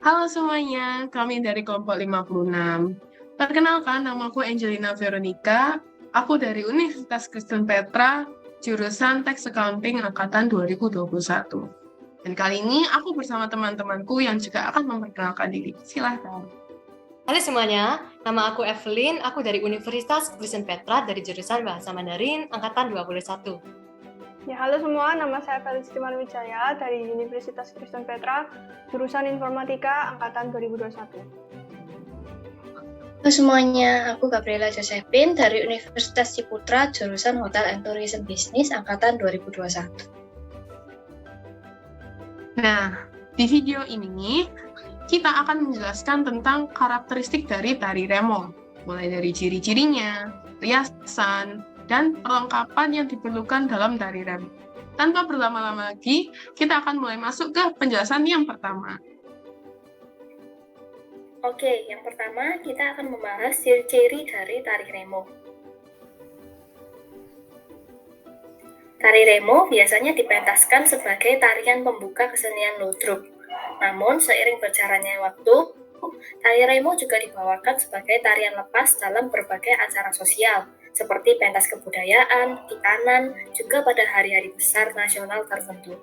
Halo semuanya, kami dari kelompok 56. Perkenalkan, namaku Angelina Veronica. Aku dari Universitas Kristen Petra, jurusan Tax Accounting angkatan 2021. Dan kali ini aku bersama teman-temanku yang juga akan memperkenalkan diri. Silahkan. Halo semuanya, nama aku Evelyn, aku dari Universitas Kristen Petra dari jurusan Bahasa Mandarin angkatan 21. Ya, halo semua, nama saya Felis Timanwijaya dari Universitas Kristen Petra, jurusan Informatika angkatan 2021. Halo semuanya, aku Gabriela Josephine dari Universitas Ciputra, jurusan Hotel and Tourism Business angkatan 2021. Nah, di video ini kita akan menjelaskan tentang karakteristik dari tari remo, mulai dari ciri-cirinya, riasan, dan perlengkapan yang diperlukan dalam tari remo. Tanpa berlama-lama lagi, kita akan mulai masuk ke penjelasan yang pertama. Oke, yang pertama kita akan membahas ciri-ciri dari tari remo. Tari remo biasanya dipentaskan sebagai tarian pembuka kesenian ludruk. Namun, seiring berjalannya waktu, tari remo juga dibawakan sebagai tarian lepas dalam berbagai acara sosial, seperti pentas kebudayaan, hitanan, juga pada hari-hari besar nasional tertentu.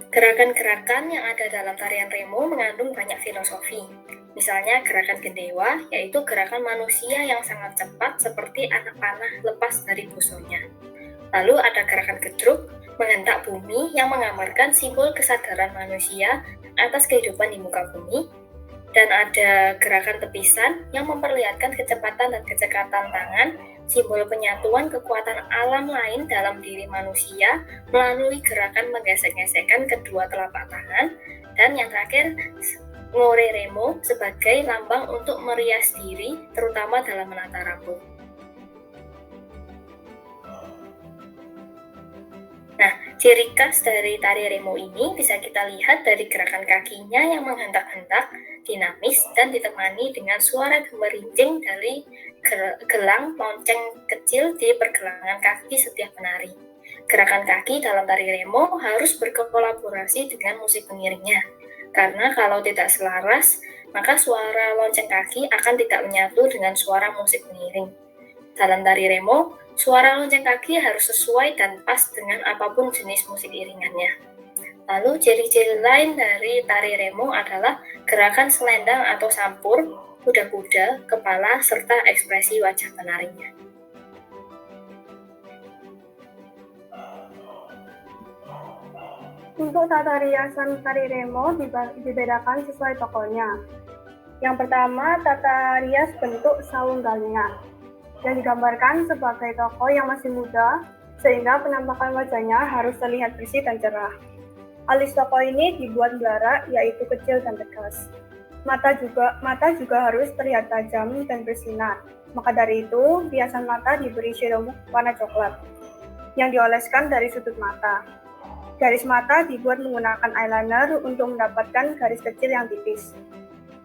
Gerakan-gerakan yang ada dalam tarian remo mengandung banyak filosofi. Misalnya gerakan gendewa, yaitu gerakan manusia yang sangat cepat seperti anak panah lepas dari busurnya. Lalu ada gerakan gedruk, menghentak bumi yang menggambarkan simbol kesadaran manusia atas kehidupan di muka bumi. Dan ada gerakan tepisan yang memperlihatkan kecepatan dan kecekatan tangan, simbol penyatuan kekuatan alam lain dalam diri manusia melalui gerakan menggesek-gesekkan kedua telapak tangan. Dan yang terakhir, ngore remo sebagai lambang untuk merias diri, terutama dalam menata rambut. Nah, ciri khas dari tari remo ini bisa kita lihat dari gerakan kakinya yang menghentak-hentak, dinamis, dan ditemani dengan suara gemerincing dari gelang lonceng kecil di pergelangan kaki setiap penari. Gerakan kaki dalam tari remo harus berkolaborasi dengan musik pengiringnya, karena kalau tidak selaras, maka suara lonceng kaki akan tidak menyatu dengan suara musik pengiring. Dalam tari remo, suara lonceng kaki harus sesuai dan pas dengan apapun jenis musik iringannya. Lalu ciri-ciri lain dari tari remo adalah gerakan selendang atau sampur, kuda-kuda, kepala, serta ekspresi wajah penarinya. Untuk tata riasan tari remo dibedakan sesuai tokohnya. Yang pertama, tata rias bentuk saung galingan, yang digambarkan sebagai tokoh yang masih muda, sehingga penampakan wajahnya harus terlihat bersih dan cerah. Alis tokoh ini dibuat belara, yaitu kecil dan tegas. Mata juga harus terlihat tajam dan bersinar. Maka dari itu, hiasan mata diberi sirup warna coklat, yang dioleskan dari sudut mata. Garis mata dibuat menggunakan eyeliner untuk mendapatkan garis kecil yang tipis.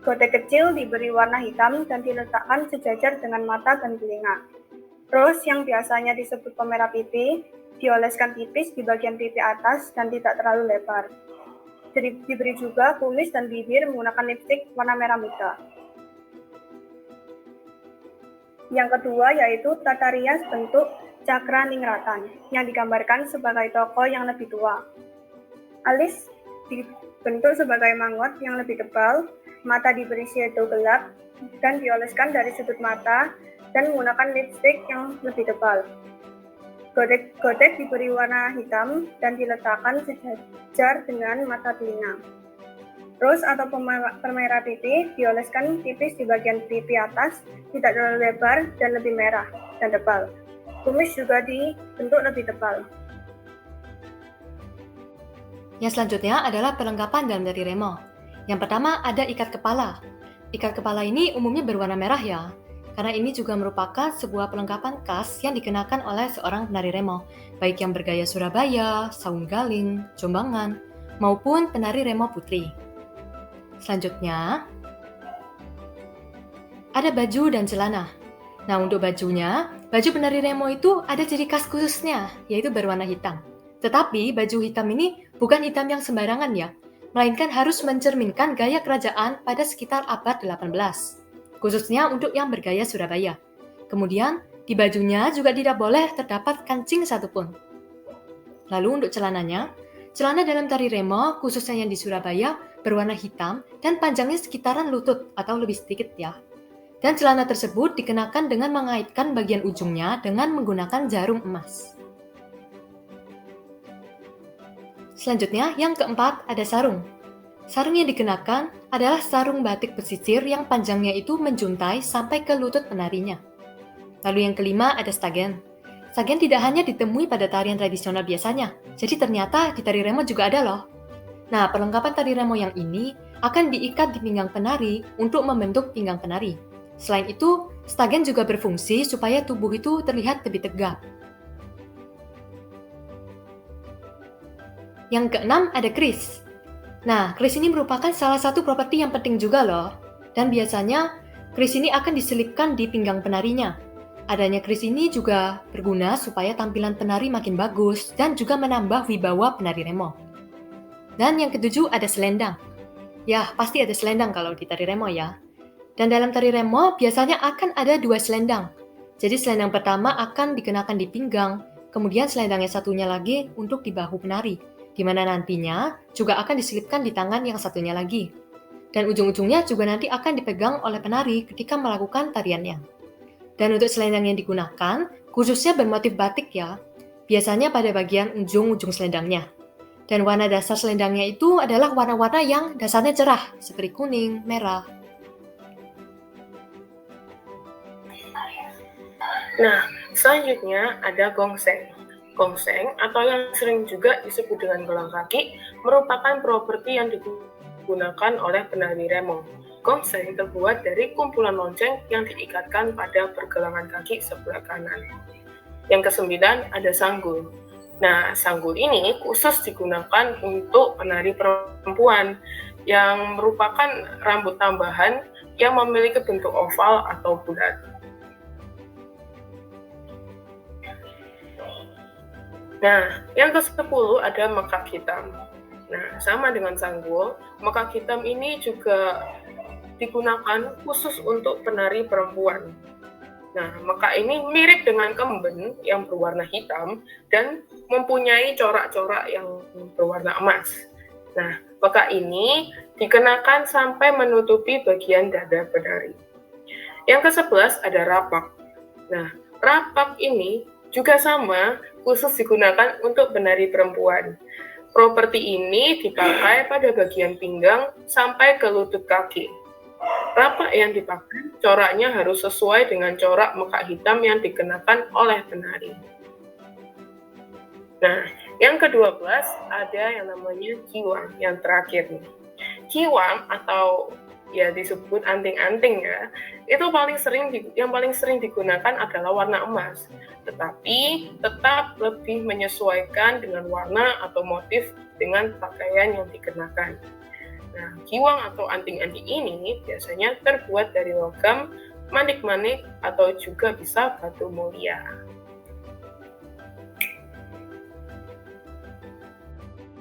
Gotek kecil diberi warna hitam dan diletakkan sejajar dengan mata dan telinga. Ros yang biasanya disebut pemerah pipi, dioleskan tipis di bagian pipi atas dan tidak terlalu lebar. Diberi juga kumis dan bibir menggunakan lipstik warna merah muda. Yang kedua yaitu tata rias bentuk cakra ningratan, yang digambarkan sebagai tokoh yang lebih tua. Alis dibentuk sebagai mangkot yang lebih tebal, mata diberi shadow gelap dan dioleskan dari sudut mata dan menggunakan lipstik yang lebih tebal. Godek diberi warna hitam dan diletakkan sejajar dengan mata telinga. Rose atau pemerah pipi dioleskan tipis di bagian pipi atas, tidak terlalu lebar dan lebih merah dan tebal. Kumis juga dibentuk lebih tebal. Yang selanjutnya adalah perlengkapan dalam tari remo. Yang pertama ada ikat kepala. Ikat kepala ini umumnya berwarna merah ya, karena ini juga merupakan sebuah perlengkapan khas yang dikenakan oleh seorang penari remo, baik yang bergaya Surabaya, saung galing, jombangan, maupun penari remo putri. Selanjutnya, ada baju dan celana. Nah, untuk bajunya, baju penari remo itu ada ciri khas khususnya, yaitu berwarna hitam. Tetapi baju hitam ini bukan hitam yang sembarangan ya, melainkan harus mencerminkan gaya kerajaan pada sekitar abad 18, khususnya untuk yang bergaya Surabaya. Kemudian, di bajunya juga tidak boleh terdapat kancing satupun. Lalu untuk celananya, celana dalam tari remo, khususnya yang di Surabaya, berwarna hitam dan panjangnya sekitaran lutut atau lebih sedikit ya. Dan celana tersebut dikenakan dengan mengaitkan bagian ujungnya dengan menggunakan jarum emas. Selanjutnya, yang keempat ada sarung. Sarung yang dikenakan adalah sarung batik pesisir yang panjangnya itu menjuntai sampai ke lutut penarinya. Lalu yang kelima ada stagen. Stagen tidak hanya ditemui pada tarian tradisional biasanya, jadi ternyata di tari remo juga ada loh. Nah, perlengkapan tari remo yang ini akan diikat di pinggang penari untuk membentuk pinggang penari. Selain itu, stagen juga berfungsi supaya tubuh itu terlihat lebih tegap. Yang keenam ada kris. Nah, kris ini merupakan salah satu properti yang penting juga loh. Dan biasanya, kris ini akan diselipkan di pinggang penarinya. Adanya kris ini juga berguna supaya tampilan penari makin bagus dan juga menambah wibawa penari remo. Dan yang ketujuh ada selendang. Ya, pasti ada selendang kalau di tari remo ya. Dan dalam tari remo biasanya akan ada 2 selendang. Jadi selendang pertama akan dikenakan di pinggang, kemudian selendang yang satunya lagi untuk di bahu penari, di mana nantinya juga akan diselipkan di tangan yang satunya lagi. Dan ujung-ujungnya juga nanti akan dipegang oleh penari ketika melakukan tariannya. Dan untuk selendang yang digunakan, khususnya bermotif batik ya, biasanya pada bagian ujung-ujung selendangnya. Dan warna dasar selendangnya itu adalah warna-warna yang dasarnya cerah, seperti kuning, merah. Nah, selanjutnya ada gongseng. Gongseng atau yang sering juga disebut dengan gelang kaki merupakan properti yang digunakan oleh penari remo. Gongseng terbuat dari kumpulan lonceng yang diikatkan pada pergelangan kaki sebelah kanan. Yang kesembilan ada sanggul. Nah, sanggul ini khusus digunakan untuk penari perempuan yang merupakan rambut tambahan yang memiliki bentuk oval atau bulat. Nah, yang ke-10 ada mekak hitam. Nah, sama dengan sanggul, mekak hitam ini juga digunakan khusus untuk penari perempuan. Nah, mekak ini mirip dengan kemben yang berwarna hitam dan mempunyai corak-corak yang berwarna emas. Nah, mekak ini dikenakan sampai menutupi bagian dada penari. Yang ke-11 ada rapak. Nah, rapak ini juga sama, khusus digunakan untuk penari perempuan. Properti ini dipakai pada bagian pinggang sampai ke lutut kaki. Rapak yang dipakai, coraknya harus sesuai dengan corak mekak hitam yang dikenakan oleh penari. Nah, yang ke-12 ada yang namanya kiwang, yang terakhir nih. Kiwang atau ya disebut anting-anting ya, itu yang paling sering digunakan adalah warna emas, tetapi tetap lebih menyesuaikan dengan warna atau motif dengan pakaian yang dikenakan. Nah, kiwang atau anting-anting ini biasanya terbuat dari logam, manik-manik, atau juga bisa batu mulia.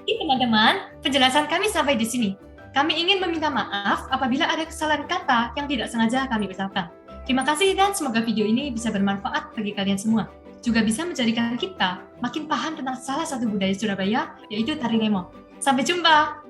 Oke teman-teman, penjelasan kami sampai di sini. Kami ingin meminta maaf apabila ada kesalahan kata yang tidak sengaja kami ucapkan. Terima kasih dan semoga video ini bisa bermanfaat bagi kalian semua. Juga bisa menjadikan kita makin paham tentang salah satu budaya Surabaya, yaitu tari remo. Sampai jumpa!